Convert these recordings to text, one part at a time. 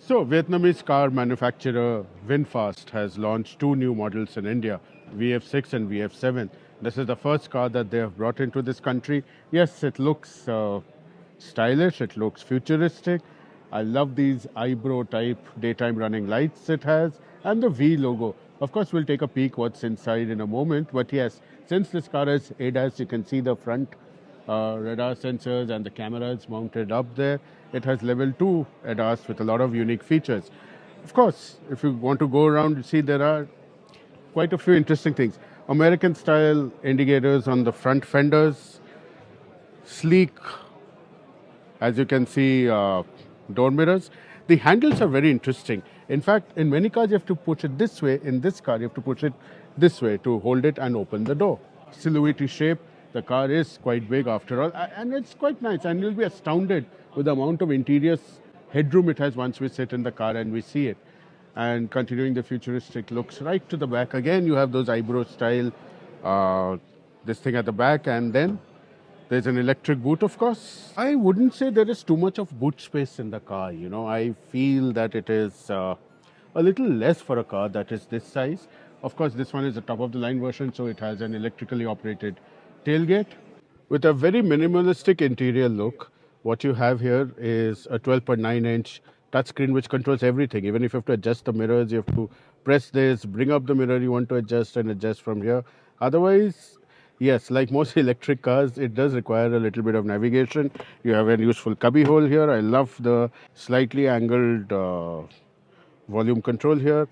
So, Vietnamese car manufacturer VinFast has launched two new models in India, VF6 and VF7. This is the first car that they have brought into this country. Yes, it looks stylish, it looks futuristic. I love these eyebrow type daytime running lights it has and the V logo. Of course, we'll take a peek what's inside in a moment. But yes, since this car has ADAS, you can see the front radar sensors and the cameras mounted up there. It has level 2 ADAS with a lot of unique features. Of course, if you want to go around, you see there are quite a few interesting things. American style indicators on the front fenders, sleek, as you can see, door mirrors. The handles are very interesting. In fact, in many cars, you have to push it this way. In this car, you have to push it this way to hold it and open the door. Silhouette shape. The car is quite big after all, and it's quite nice. And you'll be astounded with the amount of interior headroom it has once we sit in the car and we see it. And continuing the futuristic looks right to the back. Again, you have those eyebrow style, this thing at the back, and then there's an electric boot, of course. I wouldn't say there is too much of boot space in the car. I feel that it is a little less for a car that is this size. Of course, this one is a top of the line version, so it has an electrically operated tailgate with a very minimalistic interior look. What you have here is a 12.9-inch touchscreen which controls everything. Even if you have to adjust the mirrors, you have to press this, bring up the mirror you want to adjust and adjust from here. Otherwise, yes, like most electric cars, it does require a little bit of navigation. You have a useful cubby hole here. I love the slightly angled volume control here.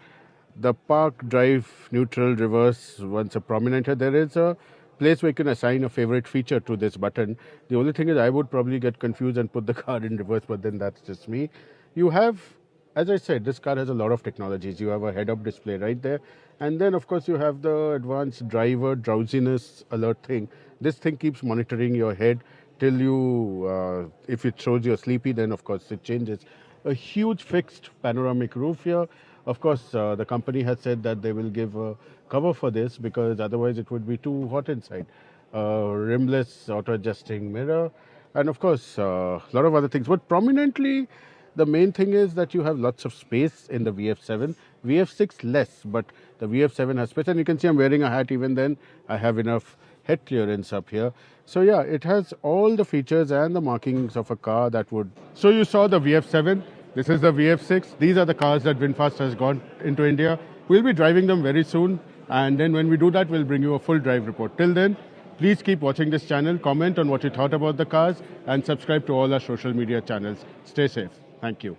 The park, drive, neutral, reverse, once a prominent here. There is a place where you can assign a favorite feature to this button. The only thing is I would probably get confused and put the car in reverse, but then that's just me. You have, as I said, this car has a lot of technologies. You have a head-up display right there. And then, of course, you have the advanced driver drowsiness alert thing. This thing keeps monitoring your head till you, if it shows you're sleepy, then, of course, it changes. A huge fixed panoramic roof here. Of course, the company has said that they will give a cover for this because otherwise it would be too hot inside. Rimless auto-adjusting mirror, and of course, a lot of other things. But prominently, the main thing is that you have lots of space in the VF7. VF6 less, but the VF7 has space. And you can see I'm wearing a hat even then. I have enough head clearance up here. So yeah, it has all the features and the markings of a car that would... So you saw the VF7. This is the VF6. These are the cars that VinFast has got into India. We'll be driving them very soon. And then when we do that, we'll bring you a full drive report. Till then, please keep watching this channel, comment on what you thought about the cars, and subscribe to all our social media channels. Stay safe. Thank you.